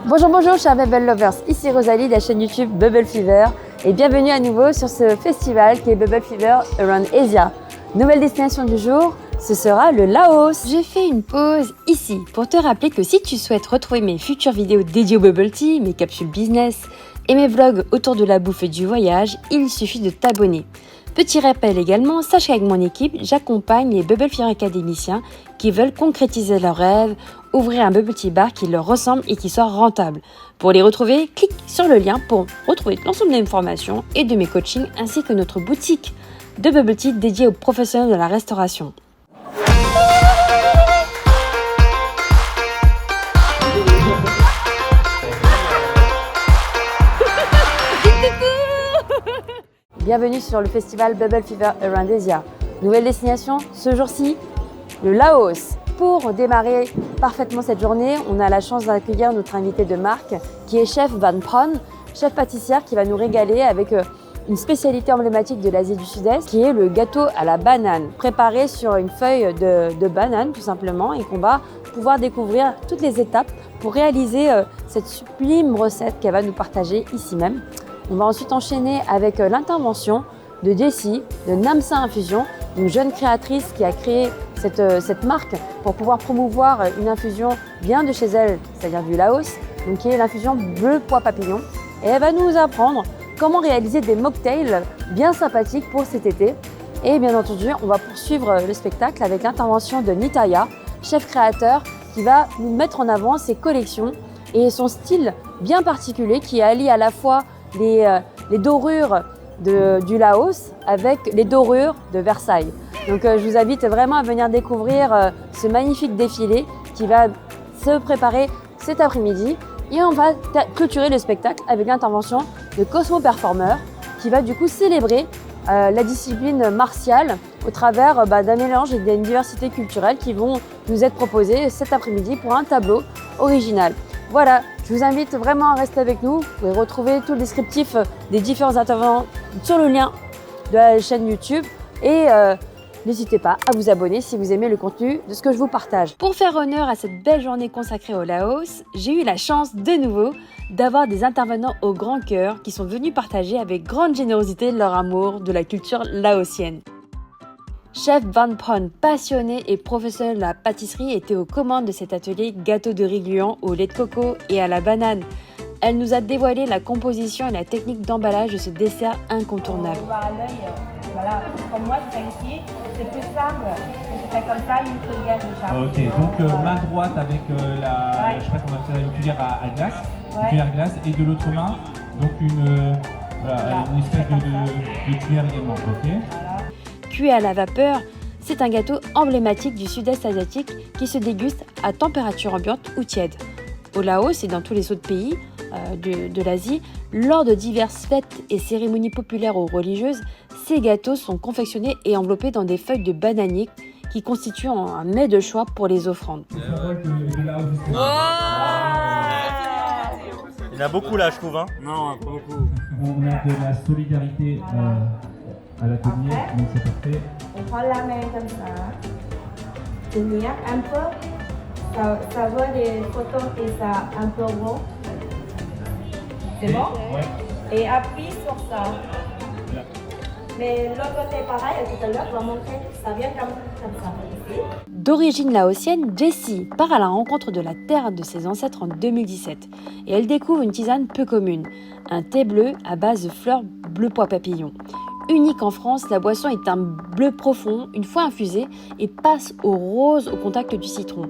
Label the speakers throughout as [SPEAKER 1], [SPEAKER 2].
[SPEAKER 1] Bonjour chers Bubble Lovers, ici Rosalie de la chaîne YouTube Bubble Fever et bienvenue à nouveau sur ce festival qui est Bubble Fever Around Asia. Nouvelle destination du jour, ce sera le Laos. J'ai fait une pause ici pour te rappeler que si tu souhaites retrouver mes futures vidéos dédiées au bubble tea, mes capsules business et mes vlogs autour de la bouffe et du voyage, il suffit de t'abonner. Petit rappel également, sache qu'avec mon équipe, j'accompagne les Bubble Fever académiciens qui veulent concrétiser leurs rêves, ouvrir un bubble tea bar qui leur ressemble et qui soit rentable. Pour les retrouver, clique sur le lien pour retrouver l'ensemble des informations et de mes coachings ainsi que notre boutique de bubble tea dédiée aux professionnels de la restauration. Bienvenue sur le festival Bubble Fever Around Asia. Nouvelle destination ce jour-ci, le Laos. Pour démarrer parfaitement cette journée, on a la chance d'accueillir notre invité de marque qui est chef Van Pron, chef pâtissière qui va nous régaler avec une spécialité emblématique de l'Asie du Sud-Est qui est le gâteau à la banane, préparé sur une feuille de banane tout simplement et qu'on va pouvoir découvrir toutes les étapes pour réaliser cette sublime recette qu'elle va nous partager ici même. On va ensuite enchaîner avec l'intervention de Jessie de Namsa Infusion, une jeune créatrice qui a créé cette marque pour pouvoir promouvoir une infusion bien de chez elle, c'est-à-dire du Laos, donc qui est l'infusion bleu pois papillon. Et elle va nous apprendre comment réaliser des mocktails bien sympathiques pour cet été. Et bien entendu, on va poursuivre le spectacle avec l'intervention de Nitaya, chef créateur, qui va nous mettre en avant ses collections et son style bien particulier qui allie à la fois les dorures du Laos avec les dorures de Versailles. Donc je vous invite vraiment à venir découvrir ce magnifique défilé qui va se préparer cet après-midi et on va clôturer le spectacle avec l'intervention de Cosmo Performer qui va du coup célébrer la discipline martiale au travers d'un mélange et d'une diversité culturelle qui vont nous être proposées cet après-midi pour un tableau original. Voilà, je vous invite vraiment à rester avec nous. Vous pouvez retrouver tout le descriptif des différents intervenants sur le lien de la chaîne YouTube et n'hésitez pas à vous abonner si vous aimez le contenu de ce que je vous partage. Pour faire honneur à cette belle journée consacrée au Laos, j'ai eu la chance de nouveau d'avoir des intervenants au grand cœur qui sont venus partager avec grande générosité leur amour de la culture laotienne. Chef Van Pron, passionné et professionnel de la pâtisserie, était aux commandes de cet atelier gâteau de riz gluant au lait de coco et à la banane. Elle nous a dévoilé la composition et la technique d'emballage de ce dessert incontournable.
[SPEAKER 2] On voit à l'œil, voilà, comme moi je fais ici, c'est plus simple, je fais comme ça, une cuillère de char.
[SPEAKER 3] Ok, donc main droite avec je sais pas comment ça, une cuillère à glace, une cuillère à glace, et de l'autre main, donc une espèce de cuillère également, ok.
[SPEAKER 1] Cuit à la vapeur, c'est un gâteau emblématique du sud-est asiatique qui se déguste à température ambiante ou tiède. Au Laos et dans tous les autres pays de l'Asie, lors de diverses fêtes et cérémonies populaires ou religieuses, ces gâteaux sont confectionnés et enveloppés dans des feuilles de bananier qui constituent un mets de choix pour les offrandes.
[SPEAKER 3] Il
[SPEAKER 4] y en a beaucoup là, je trouve. Hein.
[SPEAKER 5] Non, pas beaucoup.
[SPEAKER 3] On a de la solidarité à l'atelier, donc c'est parfait.
[SPEAKER 2] On prend la main comme ça, tenir un peu, ça voit les photos et ça un peu rond. C'est bon?
[SPEAKER 3] Ouais.
[SPEAKER 2] Et appuie sur ça.
[SPEAKER 3] Là.
[SPEAKER 2] Mais l'autre côté pareil, tout à l'heure, je vais montrer, ça vient comme ça. Ici.
[SPEAKER 1] D'origine laotienne, Jessie part à la rencontre de la terre de ses ancêtres en 2017 et elle découvre une tisane peu commune, un thé bleu à base de fleurs bleu pois papillon. Unique en France, la boisson est un bleu profond une fois infusée et passe au rose au contact du citron.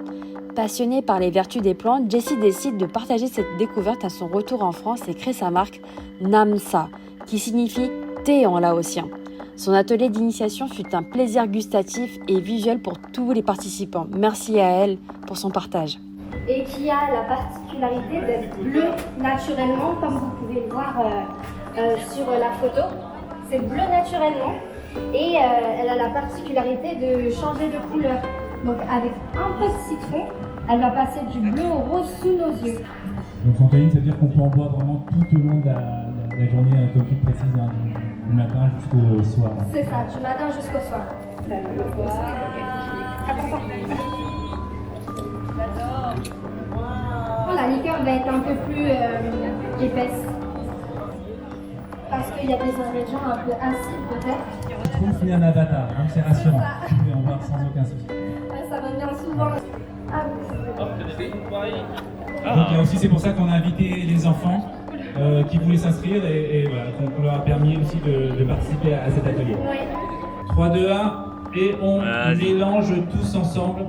[SPEAKER 1] Passionnée par les vertus des plantes, Jessie décide de partager cette découverte à son retour en France et crée sa marque Namsa, qui signifie thé en laotien. Son atelier d'initiation fut un plaisir gustatif et visuel pour tous les participants. Merci à elle pour son partage.
[SPEAKER 6] Et qui a la particularité d'être bleu naturellement, comme vous pouvez le voir sur la photo. C'est bleu naturellement et elle a la particularité de changer de couleur. Donc avec un peu de citron, elle va passer du bleu au rose sous nos yeux.
[SPEAKER 3] Donc en caïne, ça veut dire qu'on peut en boire vraiment tout au long de la journée, avec une heure précise, du matin jusqu'au soir.
[SPEAKER 6] C'est ça, du matin jusqu'au soir. Voilà, liqueur va être un peu plus épaisse. Parce qu'il y a des ingrédients un peu acides peut-être.
[SPEAKER 3] Je trouve qu'il y a un avatar, donc c'est rassurant. Vous pouvez en voir sans aucun souci.
[SPEAKER 6] Ça revient souvent. Ah oui.
[SPEAKER 3] Donc, il y a aussi, c'est pour ça qu'on a invité les enfants qui voulaient s'inscrire et voilà, qu'on leur a permis aussi de participer à cet atelier.
[SPEAKER 6] Ouais.
[SPEAKER 3] 3, 2, 1, et on mélange tous ensemble.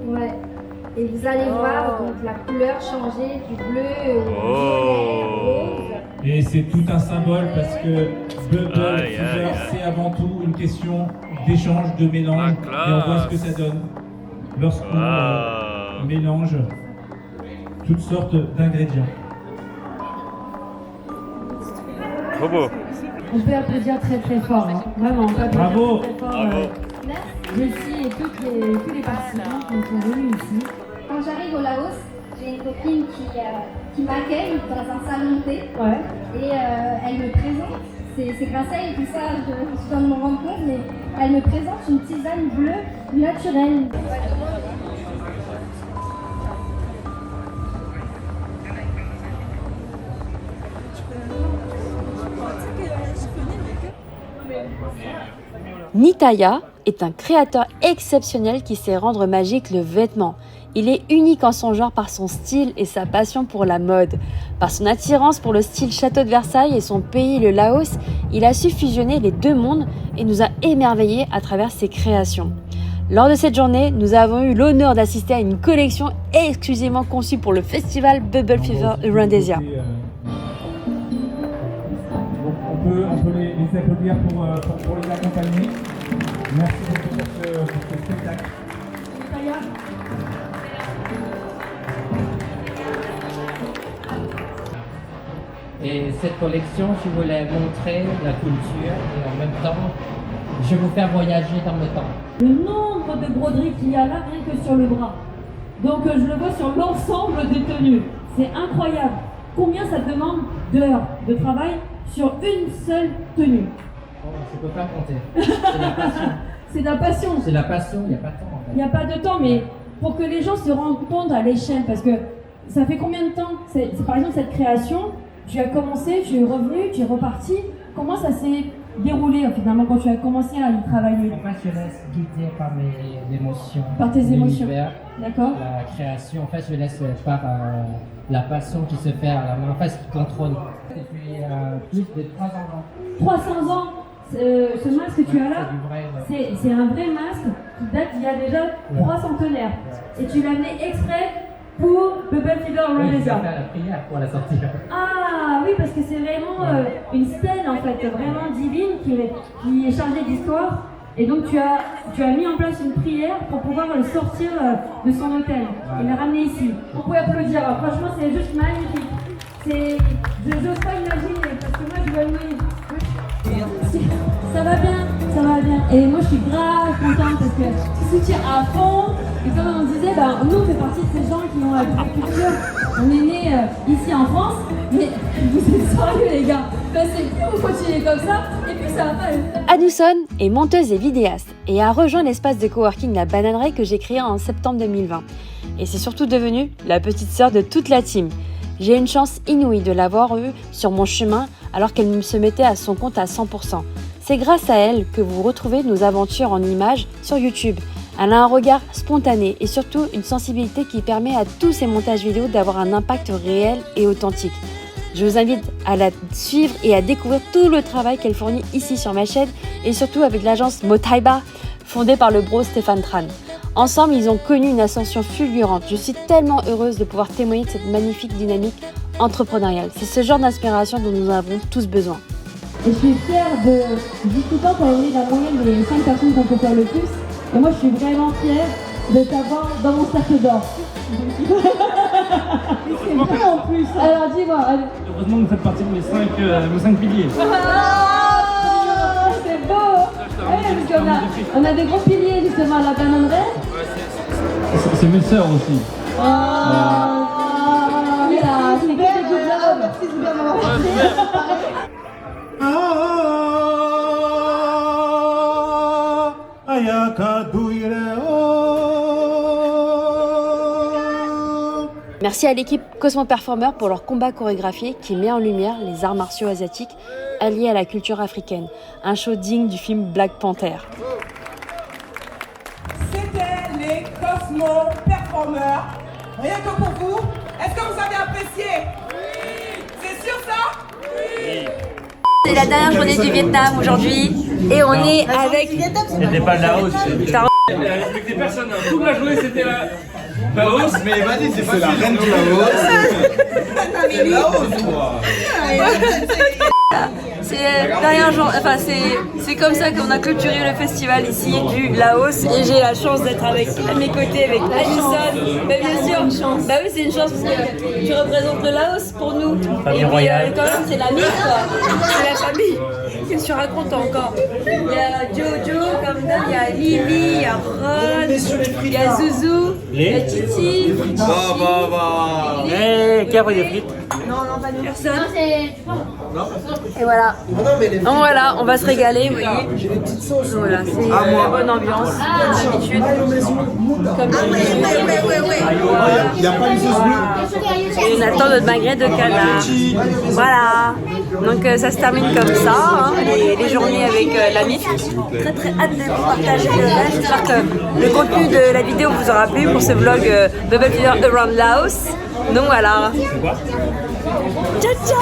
[SPEAKER 6] Ouais. Et vous allez voir donc la couleur changer du bleu au violet, rose.
[SPEAKER 3] Et c'est tout un symbole parce que Bubble Fever, c'est avant tout une question d'échange, de mélange, et on voit ce que ça donne lorsqu'on mélange toutes sortes d'ingrédients.
[SPEAKER 4] Trop beau.
[SPEAKER 1] On peut applaudir très très fort, hein. Vraiment, on peut applaudir
[SPEAKER 3] Bravo.
[SPEAKER 1] très fort. Jessie et tous les participants qui sont venus ici.
[SPEAKER 6] Quand j'arrive au Laos, j'ai une copine qui m'accueille dans un salon de thé.
[SPEAKER 1] Ouais.
[SPEAKER 6] Et elle me présente, c'est grâce à elle, tout ça, je viens de me rendre compte, mais elle me présente une tisane bleue naturelle.
[SPEAKER 1] Nitaya est un créateur exceptionnel qui sait rendre magique le vêtement. Il est unique en son genre par son style et sa passion pour la mode. Par son attirance pour le style château de Versailles et son pays, le Laos, il a su fusionner les deux mondes et nous a émerveillés à travers ses créations. Lors de cette journée, nous avons eu l'honneur d'assister à une collection exclusivement conçue pour le festival Bubble Fever Aroundasia.
[SPEAKER 3] On peut les applaudir pour les accompagner. Merci beaucoup pour ce spectacle.
[SPEAKER 5] Et cette collection, je voulais montrer la culture et en même temps, je vais vous faire voyager dans le temps.
[SPEAKER 7] Le nombre de broderies qu'il y a là, rien que sur le bras. Donc je le vois sur l'ensemble des tenues. C'est incroyable. Combien ça demande d'heures de travail sur une seule tenue?
[SPEAKER 5] Oh, je ne peux pas compter. C'est la passion.
[SPEAKER 7] C'est de la passion.
[SPEAKER 5] C'est la passion, il n'y a pas de temps en fait.
[SPEAKER 7] Il n'y a pas de temps, mais pour que les gens se rendent compte à l'échelle, parce que ça fait combien de temps par exemple, cette création, tu as commencé, tu es revenu, tu es reparti. Comment ça s'est déroulé finalement quand tu as commencé à y travailler?
[SPEAKER 5] En fait, je laisse guider par mes émotions.
[SPEAKER 7] Par tes émotions.
[SPEAKER 5] D'accord. La création, en fait, je laisse par la passion qui se fait à la main, en fait, ce qui contrôle. Depuis plus de 300 ans.
[SPEAKER 7] 300 ans, ce masque que tu as là, c'est un vrai masque qui date d'il y a déjà 3 centenaires. Et tu l'as amené exprès pour Bubble Fever Aroundasia.
[SPEAKER 5] Je vais faire la prière pour la sortir.
[SPEAKER 7] Ah oui, parce que c'est vraiment une stèle en fait, vraiment divine qui est chargée d'histoire. Et donc tu as mis en place une prière pour pouvoir le sortir de son hôtel et le ramener ici. Vous pouvez applaudir, franchement c'est juste magnifique. Je n'ose pas imaginer parce que moi je vois ça va bien, ça va bien. Et moi je suis grave contente parce que tu soutiens à fond. Et comme on disait, nous on fait partie de ces gens qui ont la culture. On est nés ici en France, mais vous êtes sérieux les gars. C'est fou, vous continuez comme ça et puis ça va pas.
[SPEAKER 1] Addison est monteuse et vidéaste et a rejoint l'espace de coworking La Bananerie que j'ai créé en septembre 2020. Et c'est surtout devenu la petite sœur de toute la team. J'ai une chance inouïe de l'avoir eue sur mon chemin alors qu'elle se mettait à son compte à 100%. C'est grâce à elle que vous retrouvez nos aventures en images sur YouTube. Elle a un regard spontané et surtout une sensibilité qui permet à tous ces montages vidéo d'avoir un impact réel et authentique. Je vous invite à la suivre et à découvrir tout le travail qu'elle fournit ici sur ma chaîne et surtout avec l'agence Motaiba fondée par le bro Stéphane Tran. Ensemble, ils ont connu une ascension fulgurante. Je suis tellement heureuse de pouvoir témoigner de cette magnifique dynamique entrepreneuriale. C'est ce genre d'inspiration dont nous avons tous besoin.
[SPEAKER 7] Et je suis fière de... Jusqu'au temps qu'on est la moyenne des 5 personnes qu'on peut faire le plus. Et moi, je suis vraiment fière de t'avoir dans mon cercle d'or. C'est vrai en plus. Alors dis-moi. Allez.
[SPEAKER 8] Heureusement que vous faites partie de mes 5 piliers.
[SPEAKER 7] Ah, c'est beau. Ouais, parce qu'on a des gros piliers justement à La Bananerie.
[SPEAKER 8] C'est mes sœurs aussi.
[SPEAKER 7] C'est que des good love. Merci de bien m'avoir
[SPEAKER 9] Ayaka duire o
[SPEAKER 1] Merci à l'équipe Cosmo Performer pour leur combat chorégraphié qui met en lumière les arts martiaux asiatiques alliés à la culture africaine. Un show digne du film Black Panther.
[SPEAKER 9] C'était les Cosmo Performers. Rien que pour vous. Est-ce que vous avez apprécié? Oui. C'est sûr ça? Oui.
[SPEAKER 1] C'est la dernière journée du Vietnam aujourd'hui et on est avec...
[SPEAKER 4] C'était pas de la hausse.
[SPEAKER 8] Il a respecté personne. Toute la journée, c'était la hausse.
[SPEAKER 10] Mais vas-y, c'est la reine du Laos. C'est Laos, quoi.
[SPEAKER 1] C'est dernière journée, enfin c'est comme ça qu'on a clôturé le festival ici du Laos et j'ai la chance d'être avec à mes côtés avec Alison. Bah bien sûr, bah oui c'est une chance parce que tu représentes le Laos pour nous. Et puis quand même c'est la mie quoi, c'est la famille. Qu'est-ce que tu racontes encore? Il y a Jojo comme ça, il y a Lily, il y a Ron, il y a Zouzou, il y a Titi.
[SPEAKER 4] Qui a pris des frites?
[SPEAKER 1] Non, pas nous. Personne. Et voilà. Donc voilà, on va se régaler, vous voyez. Voilà, c'est la bonne ambiance, comme d'habitude. Comme d'habitude.
[SPEAKER 10] Il n'y a pas une sauce bleue.
[SPEAKER 1] Et on attend notre magret de canard. Voilà. Donc ça se termine comme ça, hein, les journées avec la MIF. Très très hâte de vous partager le reste. J'espère que le contenu de la vidéo vous aura plu pour ce vlog Bubble Fever Around Laos. Donc voilà. Ciao ciao.